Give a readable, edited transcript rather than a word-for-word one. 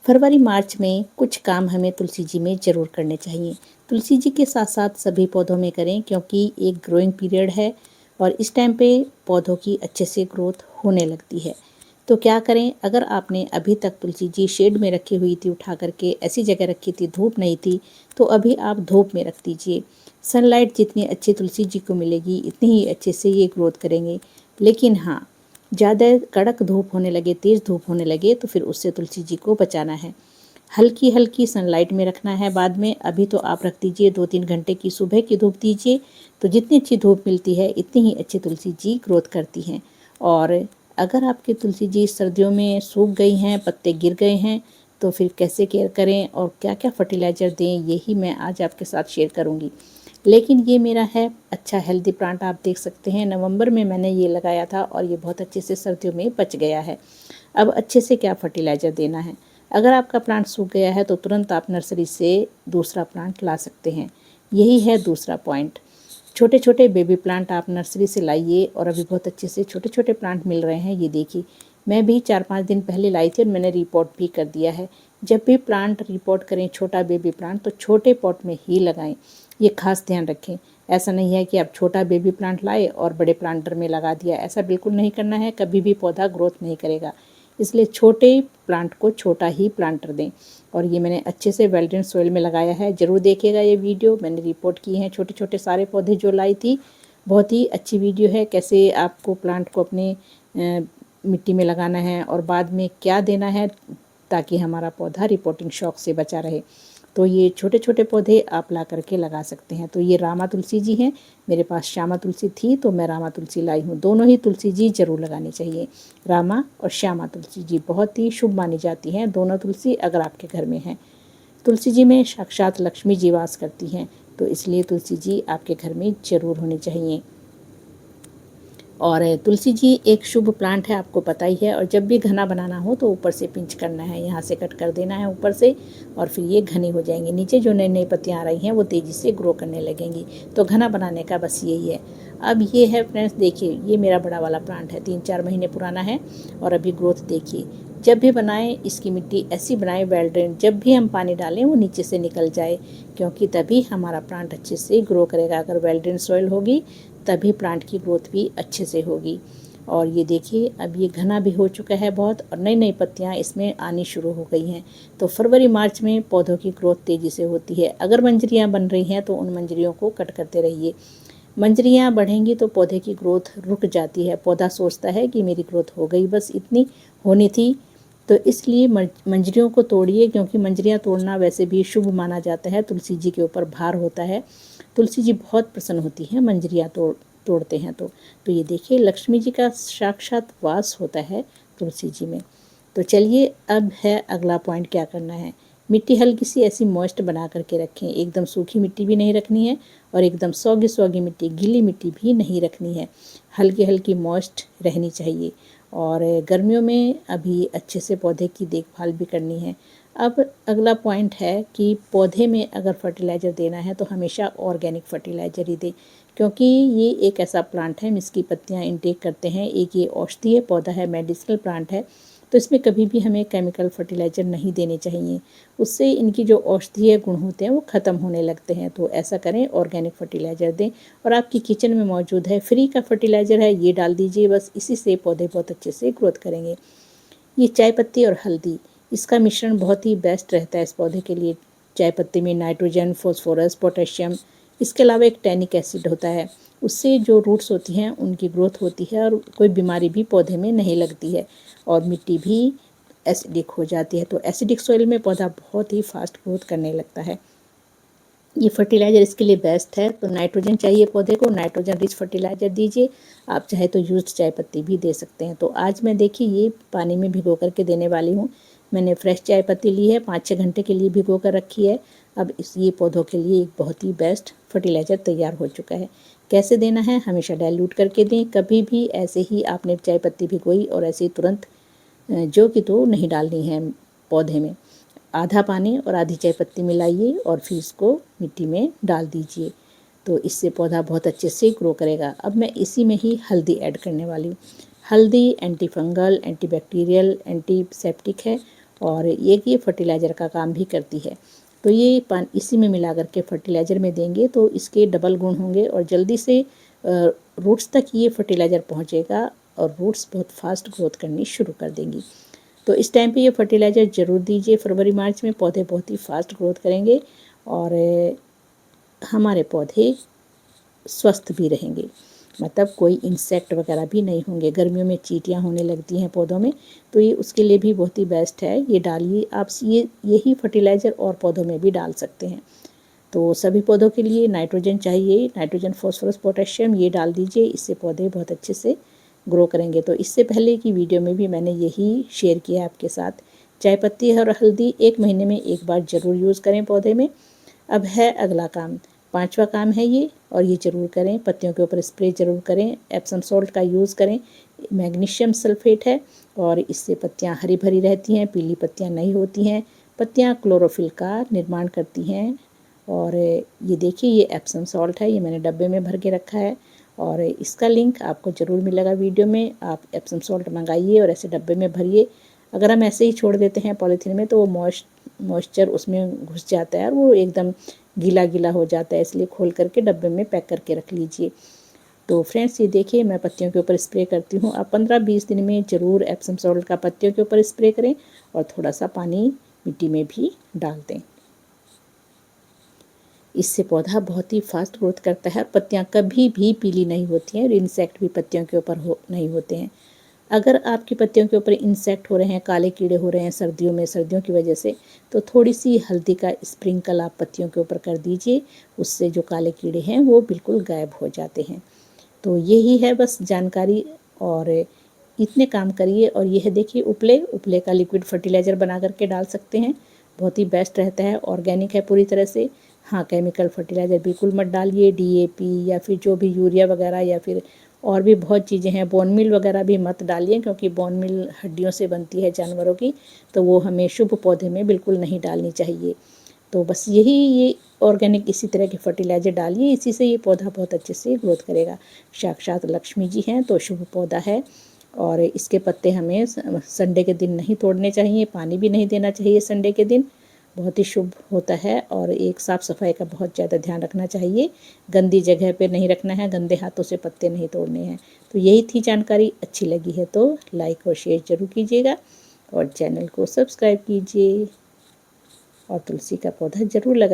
फरवरी मार्च में कुछ काम हमें तुलसी जी में ज़रूर करने चाहिए। तुलसी जी के साथ साथ सभी पौधों में करें, क्योंकि एक ग्रोइंग पीरियड है और इस टाइम पे पौधों की अच्छे से ग्रोथ होने लगती है। तो क्या करें, अगर आपने अभी तक तुलसी जी शेड में रखी हुई थी, उठा करके ऐसी जगह रखी थी, धूप नहीं थी, तो अभी आप धूप में रख दीजिए। सनलाइट जितनी अच्छी तुलसी जी को मिलेगी, इतनी ही अच्छे से ये ग्रोथ करेंगे। लेकिन हाँ, ज़्यादा कड़क धूप होने लगे, तेज़ धूप होने लगे, तो फिर उससे तुलसी जी को बचाना है। हल्की हल्की सनलाइट में रखना है बाद में। अभी तो आप रख दीजिए 2-3 घंटे की सुबह की धूप दीजिए, तो जितनी अच्छी धूप मिलती है इतनी ही अच्छी तुलसी जी ग्रोथ करती हैं। और अगर आपकी तुलसी जी सर्दियों में सूख गई हैं, पत्ते गिर गए हैं, तो फिर कैसे केयर करें और क्या क्या फर्टिलाइज़र दें, यही मैं आज आपके साथ शेयर करूँगी। लेकिन ये मेरा है अच्छा हेल्दी प्लांट, आप देख सकते हैं नवंबर में मैंने ये लगाया था और ये बहुत अच्छे से सर्दियों में बच गया है। अब अच्छे से क्या फर्टिलाइज़र देना है। अगर आपका प्लांट सूख गया है तो तुरंत आप नर्सरी से दूसरा प्लांट ला सकते हैं। यही है दूसरा पॉइंट। छोटे छोटे बेबी प्लांट आप नर्सरी से लाइए और अभी बहुत अच्छे से छोटे छोटे प्लांट मिल रहे हैं। ये देखिए, मैं भी 4-5 दिन पहले लाई थी और मैंने रिपोर्ट भी कर दिया है। जब भी प्लांट रिपोर्ट करें छोटा बेबी प्लांट, तो छोटे पॉट में ही लगाएं। ये खास ध्यान रखें। ऐसा नहीं है कि आप छोटा बेबी प्लांट लाए और बड़े प्लांटर में लगा दिया, ऐसा बिल्कुल नहीं करना है। कभी भी पौधा ग्रोथ नहीं करेगा, इसलिए छोटे प्लांट को छोटा ही प्लांटर दें। और ये मैंने अच्छे से वेल ड्रेन सोइल में लगाया है। ज़रूर देखिएगा ये वीडियो, मैंने रिपोर्ट की हैं छोटे छोटे सारे पौधे जो लाई थी। बहुत ही अच्छी वीडियो है, कैसे आपको प्लांट को अपने मिट्टी में लगाना है और बाद में क्या देना है, ताकि हमारा पौधा रिपोर्टिंग शॉक से बचा रहे। तो ये छोटे छोटे पौधे आप ला करके लगा सकते हैं। तो ये रामा तुलसी जी हैं, मेरे पास श्यामा तुलसी थी तो मैं रामा तुलसी लाई हूँ। दोनों ही तुलसी जी ज़रूर लगानी चाहिए। रामा और श्यामा तुलसी जी बहुत ही शुभ मानी जाती हैं, दोनों तुलसी अगर आपके घर में हैं। तुलसी जी में साक्षात लक्ष्मी जी वास करती हैं, तो इसलिए तुलसी जी आपके घर में ज़रूर होनी चाहिए। और तुलसी जी एक शुभ प्लांट है, आपको पता ही है। और जब भी घना बनाना हो तो ऊपर से पिंच करना है, यहाँ से कट कर देना है ऊपर से, और फिर ये घनी हो जाएंगे। नीचे जो नई नई पत्तियाँ आ रही हैं वो तेज़ी से ग्रो करने लगेंगी। तो घना बनाने का बस यही है। अब ये है फ्रेंड्स, देखिए ये मेरा बड़ा वाला प्लांट है, 3-4 महीने पुराना है और अभी ग्रोथ देखिए। जब भी बनाएं इसकी मिट्टी ऐसी बनाएं वेल ड्रेन, जब भी हम पानी डालें वो नीचे से निकल जाए, क्योंकि तभी हमारा प्लांट अच्छे से ग्रो करेगा। अगर वेल ड्रेन सॉइल होगी तभी प्लांट की ग्रोथ भी अच्छे से होगी। और ये देखिए अब ये घना भी हो चुका है बहुत, और नई नई पत्तियां इसमें आनी शुरू हो गई हैं। तो फरवरी मार्च में पौधों की ग्रोथ तेज़ी से होती है। अगर मंजरियां बन रही हैं तो उन मंजरियों को कट करते रहिए। मंजरियां बढ़ेंगी तो पौधे की ग्रोथ रुक जाती है। पौधा सोचता है कि मेरी ग्रोथ हो गई, बस इतनी होनी थी। तो इसलिए मंजरियों को तोड़िए, क्योंकि मंजरियां तोड़ना वैसे भी शुभ माना जाता है। तुलसी जी के ऊपर भार होता है। तुलसी जी बहुत प्रसन्न होती हैं मंजरियां तोड़ते हैं तो ये देखिए लक्ष्मी जी का साक्षात वास होता है तुलसी जी में। तो चलिए अब है अगला पॉइंट, क्या करना है। मिट्टी हल्की सी ऐसी मॉइस्ट बना करके रखें। एकदम सूखी मिट्टी भी नहीं रखनी है और एकदम सौगी सौगी मिट्टी, गीली मिट्टी भी नहीं रखनी है। हल्की हल्की मॉइस्ट रहनी चाहिए। और गर्मियों में अभी अच्छे से पौधे की देखभाल भी करनी है। अब अगला पॉइंट है कि पौधे में अगर फर्टिलाइज़र देना है तो हमेशा ऑर्गेनिक फर्टिलाइज़र ही दें, क्योंकि ये एक ऐसा प्लांट है, इसकी पत्तियां इनटेक करते हैं। एक ये औषधीय पौधा है, मेडिसिनल प्लांट है, तो इसमें कभी भी हमें केमिकल फर्टिलाइज़र नहीं देने चाहिए। उससे इनकी जो औषधीय गुण होते हैं वो ख़त्म होने लगते हैं। तो ऐसा करें, ऑर्गेनिक फर्टिलाइज़र दें। और आपकी किचन में मौजूद है, फ्री का फर्टिलाइज़र है, ये डाल दीजिए। बस इसी से पौधे बहुत अच्छे से ग्रोथ करेंगे। ये चाय पत्ती और हल्दी, इसका मिश्रण बहुत ही बेस्ट रहता है इस पौधे के लिए। चाय पत्ती में नाइट्रोजन, फॉस्फोरस, पोटेशियम, इसके अलावा एक टैनिक एसिड होता है। उससे जो रूट्स होती हैं उनकी ग्रोथ होती है और कोई बीमारी भी पौधे में नहीं लगती है। और मिट्टी भी एसिडिक हो जाती है। तो एसिडिक सॉइल में पौधा बहुत ही फास्ट ग्रोथ करने लगता है। ये फर्टिलाइज़र इसके लिए बेस्ट है। तो नाइट्रोजन चाहिए पौधे को, नाइट्रोजन रिच फर्टिलाइज़र दीजिए। आप चाहे तो यूज्ड चाय पत्ती भी दे सकते हैं। तो आज मैं देखिए ये पानी में भिगो करके देने वाली हूँ। मैंने फ्रेश चाय पत्ती ली है, 5-6 घंटे के लिए भिगो कर रखी है। अब ये पौधों के लिए एक बहुत ही बेस्ट फर्टिलाइज़र तैयार हो चुका है। कैसे देना है, हमेशा डाइल्यूट करके दें। कभी भी ऐसे ही आपने चाय पत्ती भिगोई और ऐसे ही तुरंत जो कि तो नहीं डालनी है पौधे में। आधा पानी और आधी चाय पत्ती मिलाइए और फिर इसको मिट्टी में डाल दीजिए। तो इससे पौधा बहुत अच्छे से ग्रो करेगा। अब मैं इसी में ही हल्दी ऐड करने वाली हूँ। हल्दी एंटी फंगल, एंटीबैक्टीरियल, एंटीसेप्टिक है और एक ये फर्टिलाइज़र का काम भी करती है। तो ये पानी इसी में मिला करके फर्टिलाइज़र में देंगे तो इसके डबल गुण होंगे और जल्दी से रूट्स तक ये फर्टिलाइज़र पहुँचेगा और रूट्स बहुत फास्ट ग्रोथ करनी शुरू कर देंगी। तो इस टाइम पे ये फर्टिलाइज़र ज़रूर दीजिए। फरवरी मार्च में पौधे बहुत ही फास्ट ग्रोथ करेंगे और हमारे पौधे स्वस्थ भी रहेंगे, मतलब कोई इंसेक्ट वगैरह भी नहीं होंगे। गर्मियों में चींटियाँ होने लगती हैं पौधों में, तो ये उसके लिए भी बहुत ही बेस्ट है। ये डालिए आप, यही फर्टिलाइज़र और पौधों में भी डाल सकते हैं। तो सभी पौधों के लिए नाइट्रोजन चाहिए, नाइट्रोजन, फास्फोरस, पोटेशियम ये डाल दीजिए, इससे पौधे बहुत अच्छे से ग्रो करेंगे। तो इससे पहले की वीडियो में भी मैंने यही शेयर किया आपके साथ। चाय पत्ती और हल्दी 1 महीने में एक बार ज़रूर यूज़ करें पौधे में। अब है अगला काम, 5वां काम है ये, और ये ज़रूर करें। पत्तियों के ऊपर स्प्रे ज़रूर करें, एप्सम सॉल्ट का यूज़ करें। मैग्नीशियम सल्फेट है और इससे पत्तियाँ हरी भरी रहती हैं, पीली पत्तियाँ नहीं होती हैं। पत्तियाँ क्लोरोफिल का निर्माण करती हैं। और ये देखिए, ये एप्सम सॉल्ट है, ये मैंने डब्बे में भर के रखा है और इसका लिंक आपको ज़रूर मिलेगा वीडियो में। आप एप्सम सॉल्ट मंगाइए और ऐसे डब्बे में भरिए। अगर हम ऐसे ही छोड़ देते हैं पॉलीथीन में तो वो मॉइस्चर उसमें घुस जाता है और वो एकदम गीला गीला हो जाता है, इसलिए खोल करके डब्बे में पैक करके रख लीजिए। तो फ्रेंड्स, ये देखिए मैं पत्तियों के ऊपर स्प्रे करती हूँ। आप 15-20 दिन में ज़रूर एप्सम सॉल्ट का पत्तियों के ऊपर स्प्रे करें और थोड़ा सा पानी मिट्टी में भी डाल दें। इससे पौधा बहुत ही फास्ट ग्रोथ करता है। पत्तियाँ कभी भी पीली नहीं होती हैं और इंसेक्ट भी पत्तियों के ऊपर नहीं होते हैं। अगर आपकी पत्तियों के ऊपर इंसेक्ट हो रहे हैं, काले कीड़े हो रहे हैं सर्दियों की वजह से, तो थोड़ी सी हल्दी का स्प्रिंकल आप पत्तियों के ऊपर कर दीजिए। उससे जो काले कीड़े हैं वो बिल्कुल गायब हो जाते हैं। तो यही है बस जानकारी, और इतने काम करिए। और यह देखिए, उपले का लिक्विड फर्टिलाइज़र बना करके डाल सकते हैं, बहुत ही बेस्ट रहता है, ऑर्गेनिक है पूरी तरह से। हाँ, केमिकल फर्टिलाइज़र बिल्कुल मत डालिए, DAP या फिर जो भी यूरिया वगैरह या फिर और भी बहुत चीज़ें हैं, बोन मील वगैरह भी मत डालिए, क्योंकि बोन मील हड्डियों से बनती है जानवरों की, तो वो हमें शुभ पौधे में बिल्कुल नहीं डालनी चाहिए। तो बस यही, ये ऑर्गेनिक इसी तरह के फर्टिलाइज़र डालिए, इसी से ये पौधा बहुत अच्छे से ग्रोथ करेगा। साक्षात लक्ष्मी जी हैं तो शुभ पौधा है। और इसके पत्ते हमें संडे के दिन नहीं तोड़ने चाहिए, पानी भी नहीं देना चाहिए संडे के दिन, बहुत ही शुभ होता है। और एक साफ़ सफाई का बहुत ज़्यादा ध्यान रखना चाहिए, गंदी जगह पे नहीं रखना है, गंदे हाथों से पत्ते नहीं तोड़ने हैं। तो यही थी जानकारी। अच्छी लगी है तो लाइक और शेयर ज़रूर कीजिएगा और चैनल को सब्सक्राइब कीजिए और तुलसी का पौधा ज़रूर लगाइए।